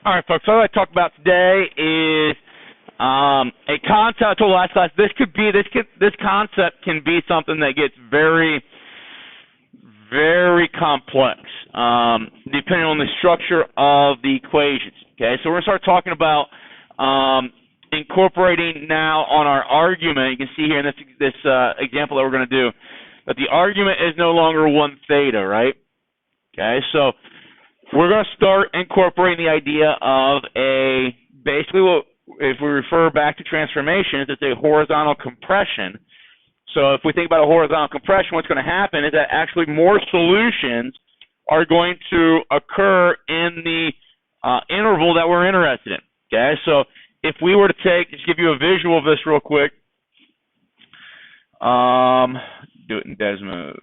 All right, folks. So what I talk about today is a concept I told last class. This concept can be something that gets very, very complex, depending on the structure of the equations. Okay, so we're gonna start talking about incorporating now on our argument. You can see here in this example that we're gonna do that the argument is no longer 1 theta, right? Okay, so we're going to start incorporating the idea of basically what, if we refer back to transformations, it's a horizontal compression. So if we think about a horizontal compression, what's going to happen is that actually more solutions are going to occur in the interval that we're interested in. Okay, so if we were to just give you a visual of this real quick, do it in Desmos.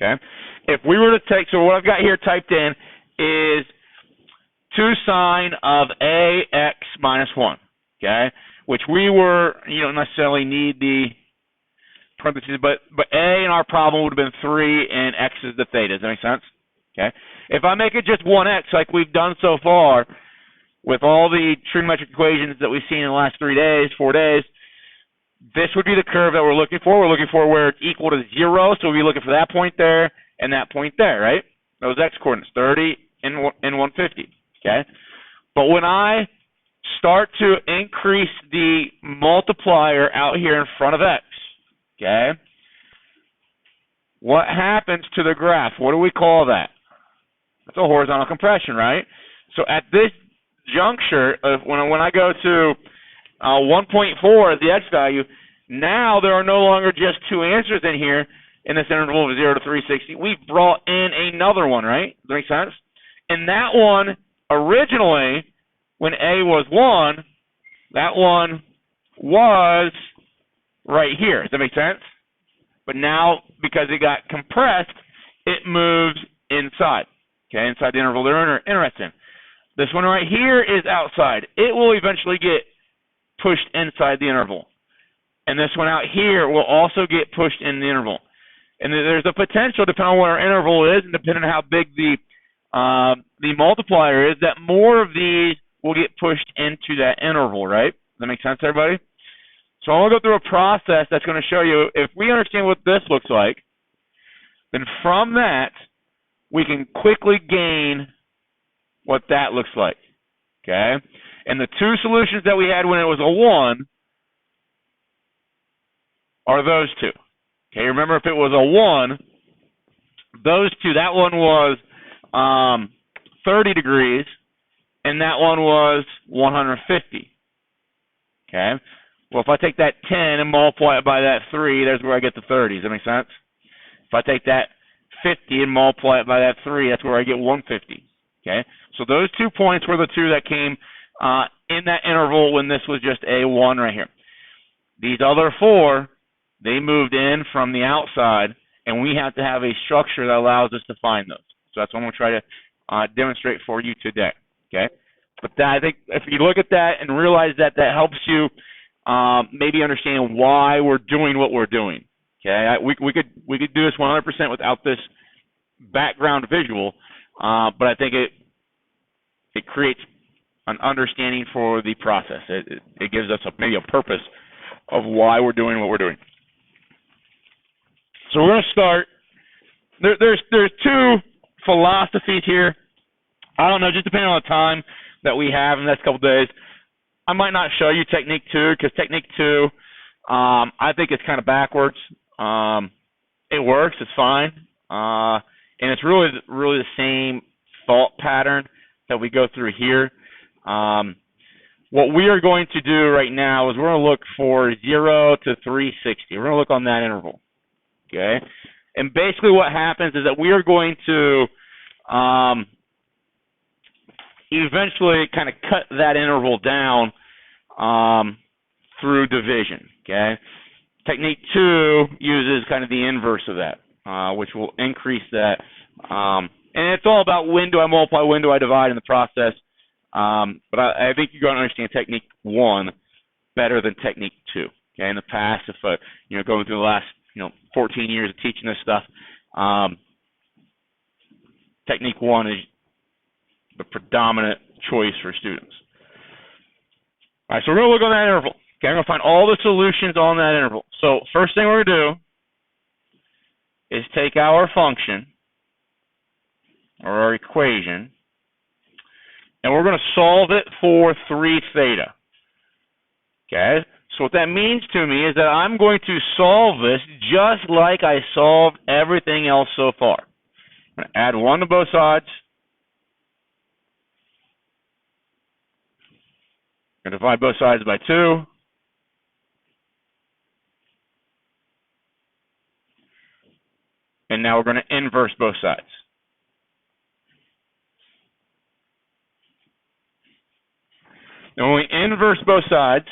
Okay, if we were to take, so what I've got here typed in is 2 sine of ax minus 1, okay, which you don't necessarily need the parentheses, but a in our problem would have been 3 and x is the theta. Does that make sense? Okay, if I make it just 1x like we've done so far with all the trigonometric equations that we've seen in the last 4 days, this would be the curve that we're looking for. We're looking for where it's equal to 0, so we'll be looking for that point there and that point there, right? Those x-coordinates, 30 and 150, okay? But when I start to increase the multiplier out here in front of x, okay, what happens to the graph? What do we call that? That's a horizontal compression, right? So at this juncture, when I go to 1.4 as the x value, now there are no longer just 2 answers in here in this interval of 0 to 360. We've brought in another one, right? Does that make sense? And that one, originally, when a was 1, that one was right here. Does that make sense? But now, because it got compressed, it moves inside, okay, inside the interval they're interested in. This one right here is outside. It will eventually get pushed inside the interval. And this one out here will also get pushed in the interval. And there's a potential, depending on what our interval is and depending on how big the multiplier is, that more of these will get pushed into that interval, right? Does that make sense, everybody? So I'm going to go through a process that's going to show you, if we understand what this looks like, then from that, we can quickly gain what that looks like, okay? And the 2 solutions that we had when it was a 1 are those 2. Okay, remember if it was a 1, those 2, that one was 30 degrees, and that one was 150. Okay, well, if I take that 10 and multiply it by that 3, there's where I get the 30. Does that make sense? If I take that 50 and multiply it by that 3, that's where I get 150. Okay, so those 2 points were the 2 that came in that interval when this was just a 1 right here. These other 4, they moved in from the outside, and we have to have a structure that allows us to find those. So that's what I'm going to try to demonstrate for you today. Okay, but I think if you look at that and realize that, that helps you maybe understand why we're doing what we're doing. Okay, we could do this 100% without this background visual, but I think it creates an understanding for the process. It gives us maybe a purpose of why we're doing what we're doing. So we're going to start. There's 2 philosophies here. I don't know, just depending on the time that we have in the next couple of days, I might not show you technique 2, because technique 2, I think it's kind of backwards. It works, it's fine, and it's really the same thought pattern that we go through here. What we are going to do right now is we're going to look for 0 to 360. We're going to look on that interval, okay? And basically what happens is that we are going to eventually kind of cut that interval down through division, okay? Technique 2 uses kind of the inverse of that, which will increase that. And it's all about when do I multiply, when do I divide in the process. But I think you're going to understand technique 1 better than technique 2. Okay, in the past, if going through the last 14 years of teaching this stuff, technique 1 is the predominant choice for students. All right, so we're going to look on that interval. Okay, I'm going to find all the solutions on that interval. So first thing we're going to do is take our function, or our equation, and we're going to solve it for 3 theta. Okay, so what that means to me is that I'm going to solve this just like I solved everything else so far. I'm going to add 1 to both sides. I'm going to divide both sides by 2. And now we're going to inverse both sides. And when we inverse both sides,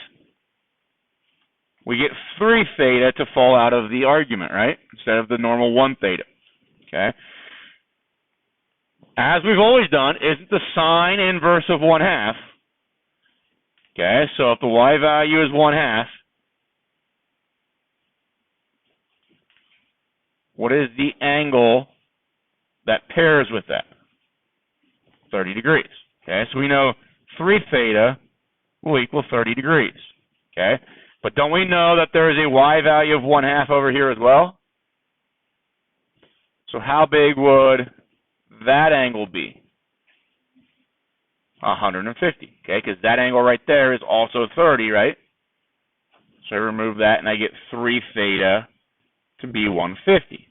we get 3 theta to fall out of the argument, right? Instead of the normal 1 theta. Okay? As we've always done, isn't the sine inverse of 1/2? Okay, so if the y value is 1/2, what is the angle that pairs with that? 30 degrees. Okay, so we know 3 theta will equal 30 degrees. Okay, but don't we know that there is a y value of 1/2 over here as well? So how big would that angle be? 150. Okay, because that angle right there is also 30, right? So I remove that and I get 3 theta to be 150.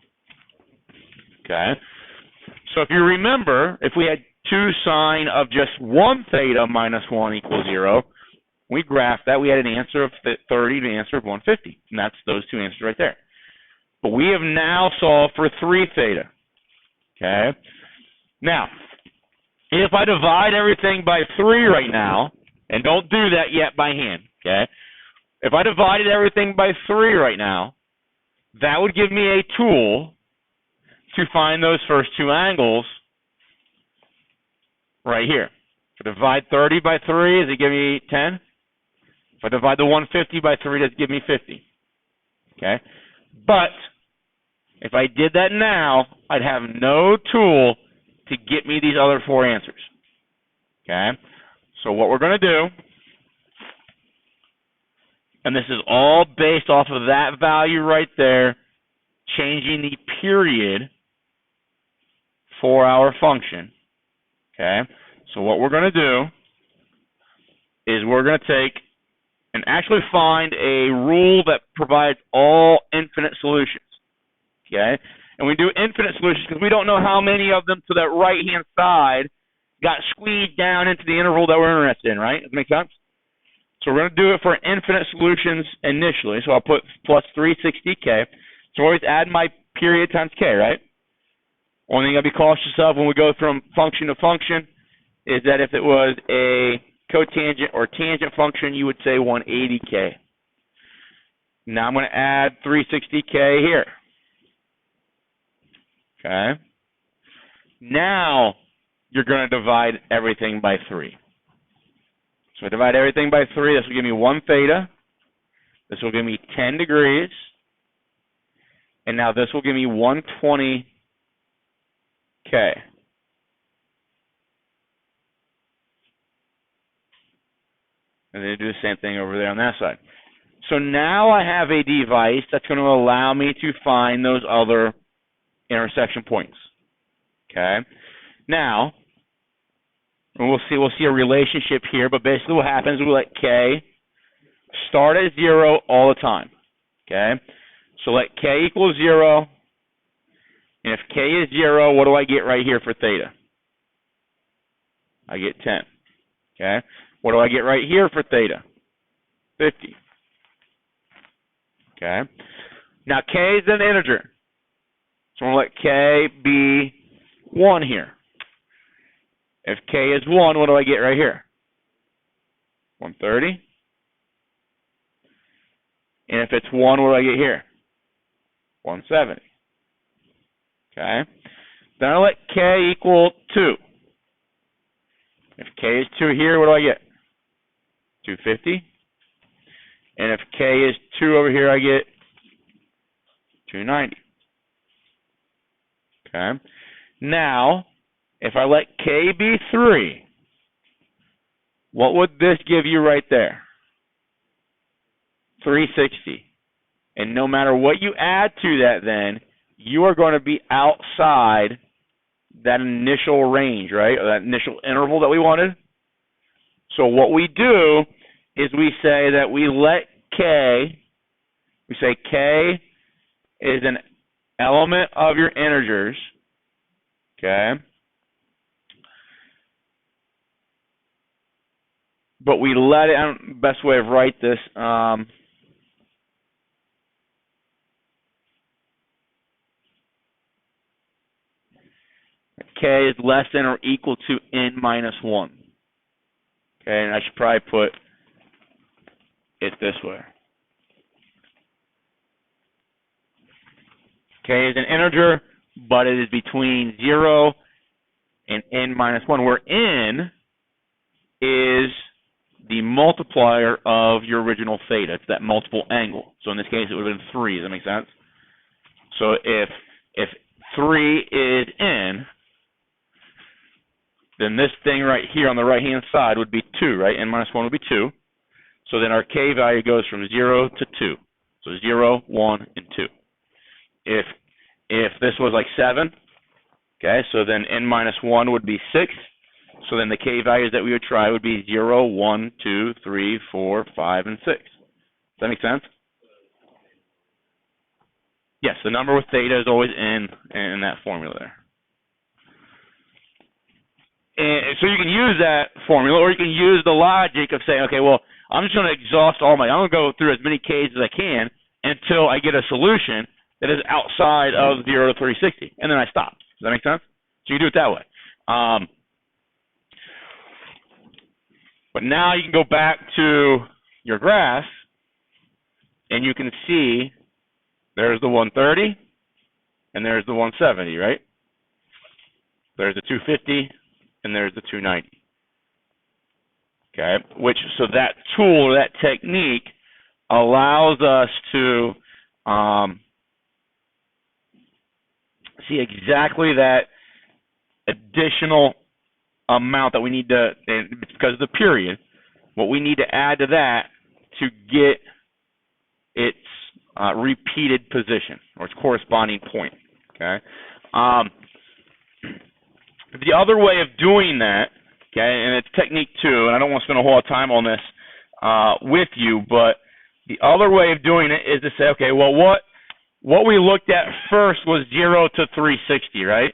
Okay, so if you remember, if we had 2 sine of just 1 theta minus 1 equals 0, we graphed that. We had an answer of 30 and an answer of 150. And that's those 2 answers right there. But we have now solved for 3 theta. Okay, now, if I divide everything by 3 right now, and don't do that yet by hand, okay? If I divided everything by 3 right now, that would give me a tool to find those first 2 angles right here. If I divide 30 by 3, does it give me 10? If I divide the 150 by 3, does it give me 50? Okay? But if I did that now, I'd have no tool to get me these other 4 answers. Okay? So what we're going to do, and this is all based off of that value right there, changing the period for our function. Okay? So what we're going to do is we're going to take and actually find a rule that provides all infinite solutions. Okay? And we do infinite solutions because we don't know how many of them to that right-hand side got squeezed down into the interval that we're interested in, right? Does that make sense? So we're going to do it for infinite solutions initially. So I'll put plus 360k. So always add my period times k, right? Only thing I'll be cautious of when we go from function to function is that if it was a cotangent or tangent function, you would say 180k. Now I'm going to add 360k here. Okay. Now you're going to divide everything by 3. So I divide everything by 3. This will give me 1 theta. This will give me 10 degrees. And now this will give me 120k. And then do the same thing over there on that side. So now I have a device that's going to allow me to find those other intersection points. Okay. Now, we'll see a relationship here, but basically what happens is we let k start at 0 all the time. Okay. So let k equal 0, and if k is 0, what do I get right here for theta? I get 10. Okay. What do I get right here for theta? 50. Okay. Now k is an integer. So I'm going to let k be 1 here. If k is 1, what do I get right here? 130. And if it's 1, what do I get here? 170. Okay. Then I let k equal 2. If k is 2 here, what do I get? 250. And if k is 2 over here, I get 290. Okay. Now, if I let k be 3, what would this give you right there? 360. And no matter what you add to that then, you are going to be outside that initial range, right? Or that initial interval that we wanted. So what we do is we say that we let k, we say k is an element of your integers, okay? But we let it, best way of write this, k is less than or equal to n minus 1. Okay, and I should probably put it this way. K is an integer, but it is between 0 and n minus 1, where n is the multiplier of your original theta. It's that multiple angle. So in this case, it would have been 3. Does that make sense? So if 3 is n, then this thing right here on the right-hand side would be 2, right? N minus 1 would be 2. So then our k value goes from 0 to 2. So 0, 1, and 2. If this was like 7, okay, so then n minus 1 would be 6. So then the k values that we would try would be 0, 1, 2, 3, 4, 5, and 6. Does that make sense? Yes, the number with theta is always in that formula there. And so you can use that formula, or you can use the logic of saying, okay, well, I'm just going to exhaust I'm going to go through as many k's as I can until I get a solution that is outside of 0 to 360, and then I stop. Does that make sense? So you do it that way. But now you can go back to your graph, and you can see there's the 130, and there's the 170, right? There's the 250, and there's the 290. Okay, so that tool, that technique, allows us to see exactly that additional amount that we need to, because of the period, what we need to add to that to get its repeated position, or its corresponding point. Okay. The other way of doing that, okay, and it's technique 2, and I don't want to spend a whole lot of time on this with you, but the other way of doing it is to say, okay, well, what we looked at first was 0 to 360, right?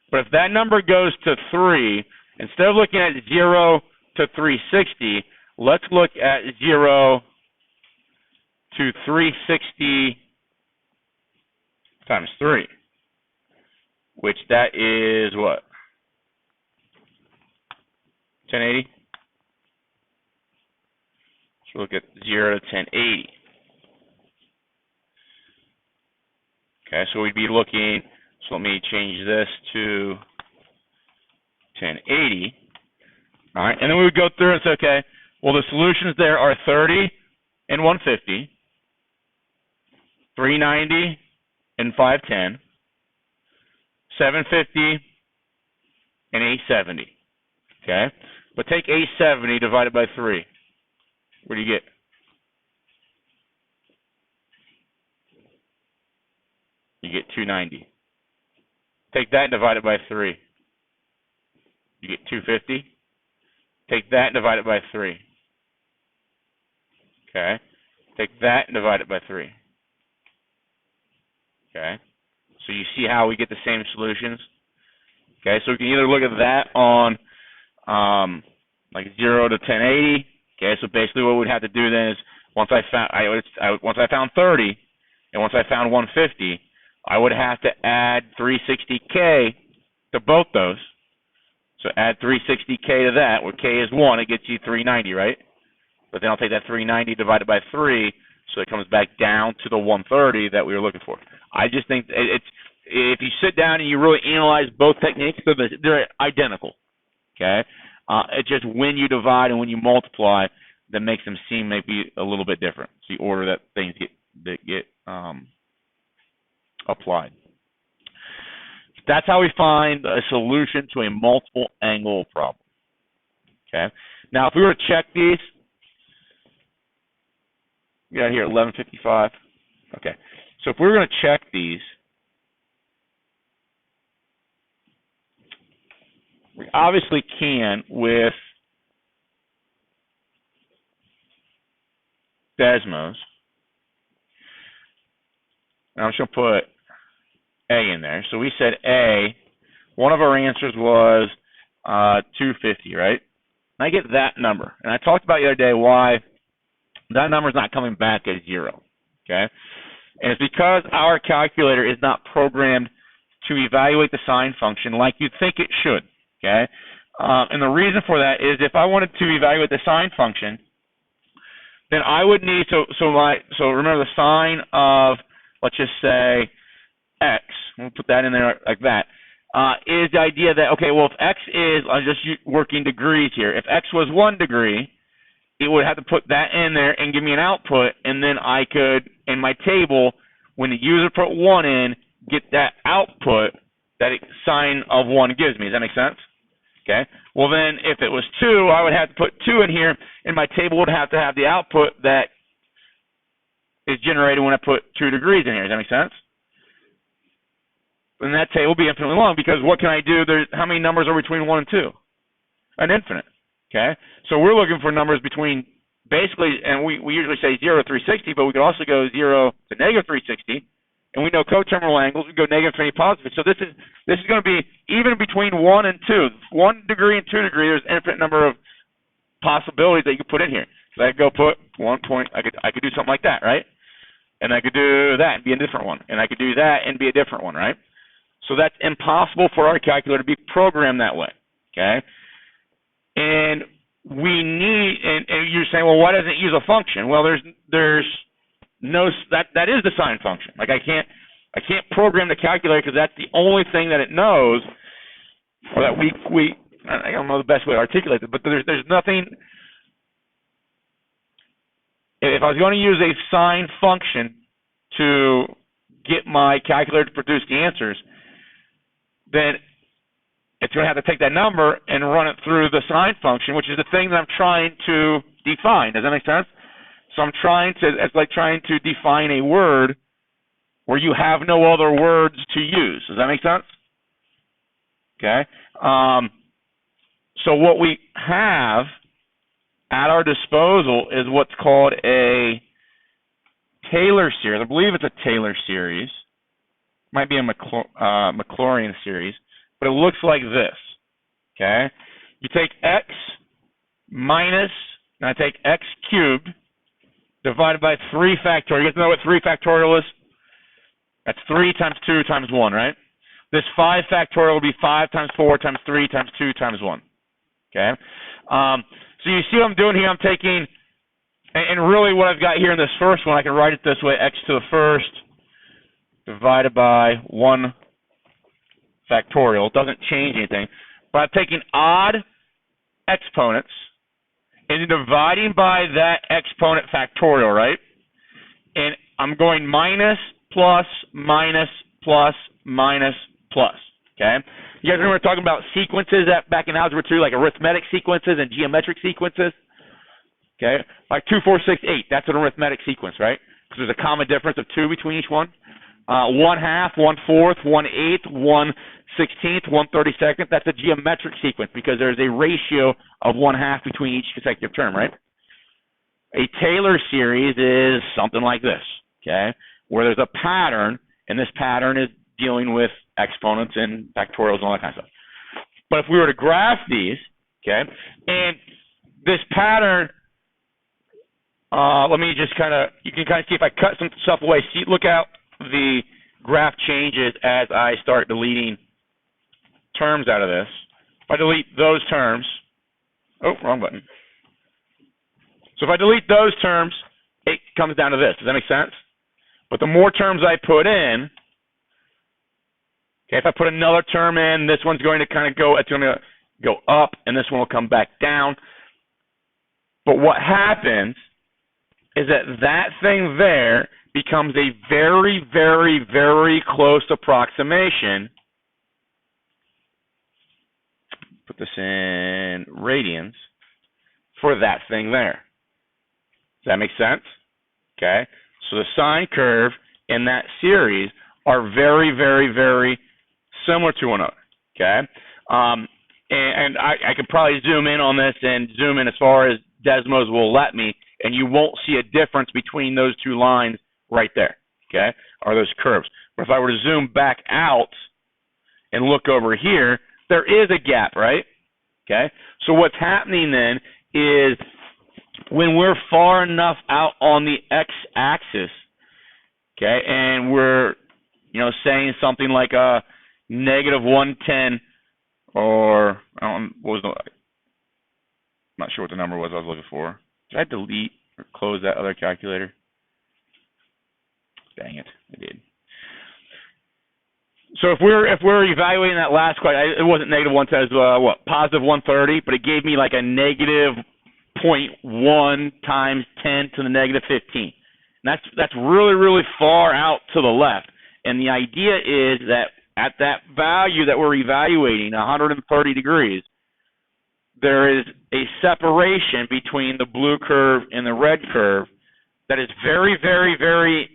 But if that number goes to 3, instead of looking at 0 to 360, let's look at 0 to 360 times 3, which that is what? 1080? So look at 0 to 1080. Okay, so we'd be looking, so let me change this to 1080. All right, and then we would go through and say, okay, well, the solutions there are 30 and 150, 390 and 510, 750 and 870. Okay, but take 870 divided by 3. What do you get? You get 290. Take that and divide it by 3. You get 250. Take that and divide it by 3. Okay. Take that and divide it by 3. Okay. So you see how we get the same solutions? Okay, so we can either look at that on like 0 to 1080. Okay, so basically what we'd have to do then is once I found 30 and once I found 150, I would have to add 360k to both those. So add 360k to that, where k is 1, it gets you 390, right? But then I'll take that 390 divided by 3, so it comes back down to the 130 that we were looking for. I just think it's, if you sit down and you really analyze both techniques, they're identical. Okay? It's just when you divide and when you multiply that makes them seem maybe a little bit different. It's the order that things get applied. That's how we find a solution to a multiple angle problem. Okay. Now, if we were to check these, we got here 1155. Okay. So if we were going to check these, we obviously can with Desmos. And I'm just going to put A in there. So we said A, one of our answers was 250, right? And I get that number. And I talked about the other day why that number is not coming back as 0, okay? And it's because our calculator is not programmed to evaluate the sine function like you'd think it should, okay? And the reason for that is if I wanted to evaluate the sine function, then I would need, so remember the sine of, let's just say, x, we'll put that in there like that, is the idea that, okay, well, if x is, I'm just working degrees here, if x was 1 degree, it would have to put that in there and give me an output, and then I could, in my table, when the user put 1 in, get that output that sine of 1 gives me. Does that make sense? Okay. Well, then, if it was 2, I would have to put 2 in here, and my table would have to have the output that is generated when I put 2 degrees in here. Does that make sense? And that table will be infinitely long, because what can I do? How many numbers are between 1 and 2? An infinite. Okay? So we're looking for numbers between, basically, and we usually say 0 to 360, but we could also go 0 to negative 360, and we know coterminal angles, we go negative infinity positive. So this is going to be even between 1 and 2. 1 degree and 2 degree, there's an infinite number of possibilities that you could put in here. So I could go put 1 point, I could do something like that, right? And I could do that and be a different one. And I could do that and be a different one, right? So that's impossible for our calculator to be programmed that way, okay? And we need, and you're saying, well, why doesn't it use a function? Well, there's no, that is the sine function. Like I can't program the calculator because that's the only thing that it knows, or that I don't know the best way to articulate it, but there's nothing. If I was going to use a sine function to get my calculator to produce the answers, then it's going to have to take that number and run it through the sine function, which is the thing that I'm trying to define. Does that make sense? So it's like trying to define a word where you have no other words to use. Does that make sense? Okay. So what we have at our disposal is what's called a Taylor series. I believe it's a Taylor series. Might be a Maclaurin series, but it looks like this. Okay? You take x minus, and I take x cubed divided by 3 factorial. You guys know what 3 factorial is? That's 3 times 2 times 1, right? This 5 factorial will be 5 times 4 times 3 times 2 times 1. Okay? So you see what I'm doing here? I'm taking, and really what I've got here in this first one, I can write it this way, x to the first divided by 1 factorial. It doesn't change anything. But I'm taking odd exponents and dividing by that exponent factorial, right? And I'm going minus, plus, minus, plus, minus, plus. Okay? You guys remember talking about sequences back in Algebra 2, like arithmetic sequences and geometric sequences? Okay? Like 2, 4, 6, 8. That's an arithmetic sequence, right? Because there's a common difference of 2 between each one. 1/2, 1/4, 1/8, 1/16, 1/32. That's a geometric sequence because there's a ratio of 1/2 between each consecutive term, right? A Taylor series is something like this, okay? Where there's a pattern, and this pattern is dealing with exponents and factorials and all that kind of stuff. But if we were to graph these, okay, and this pattern, let me just you can kind of see if I cut some stuff away. See, look out. The graph changes as I start deleting terms out of this. If I delete those terms, wrong button. So if I delete those terms, it comes down to this. Does that make sense? But the more terms I put in, okay, if I put another term in, this one's going to it's going to go up, and this one will come back down. But what happens is that thing there becomes a very, very, very close approximation put this in radians for that thing there. Does that make sense? Okay. So the sine curve in that series are very, very, very similar to one another. Okay. And I could probably zoom in on this and zoom in as far as Desmos will let me, and you won't see a difference between those two lines right there. Okay. Or those curves. But if I were to zoom back out and look over here, there is a gap, right? Okay. So what's happening then is when we're far enough out on the x-axis, okay, and we're, saying something like a negative 110, or I'm not sure what the number was I was looking for. Did I delete or close that other calculator? Dang it, I did. So if we're evaluating that last question, it wasn't negative 110, it was positive 130, but it gave me like a negative 0.1 times 10 to the negative 15. And that's really, really far out to the left. And the idea is that at that value that we're evaluating, 130 degrees, there is a separation between the blue curve and the red curve that is very, very, very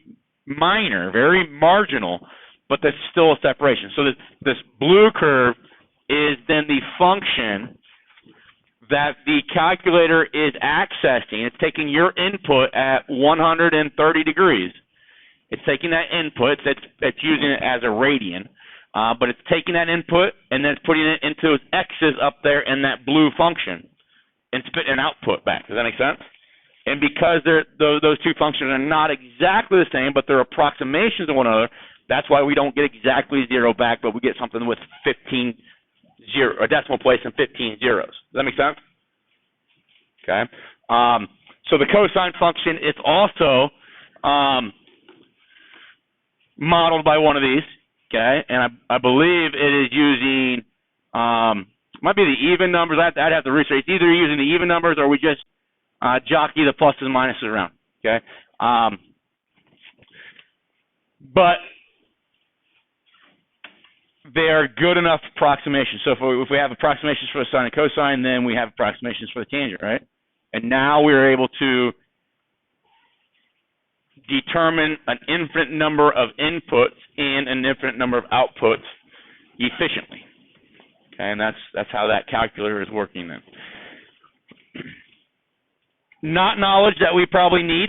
minor, very marginal, but that's still a separation. So this blue curve is then the function that the calculator is accessing. It's taking your input at 130 degrees. It's taking that input, it's using it as a radian, but it's taking that input and then it's putting it into its x's up there in that blue function and spitting an output back. Does that make sense? And because those two functions are not exactly the same, but they're approximations of one another, that's why we don't get exactly 0 back, but we get something with 15 a decimal place and 15 zeros. Does that make sense? Okay. So the cosine function is also modeled by one of these. Okay, and I believe it is using might be the even numbers. I'd have to research. It's either using the even numbers or we just jockey the pluses and minuses around. Okay, but they are good enough approximations. So if we have approximations for the sine and cosine, then we have approximations for the tangent, right? And now we're able to determine an infinite number of inputs and an infinite number of outputs efficiently. Okay, and that's how that calculator is working then. Not knowledge that we probably need.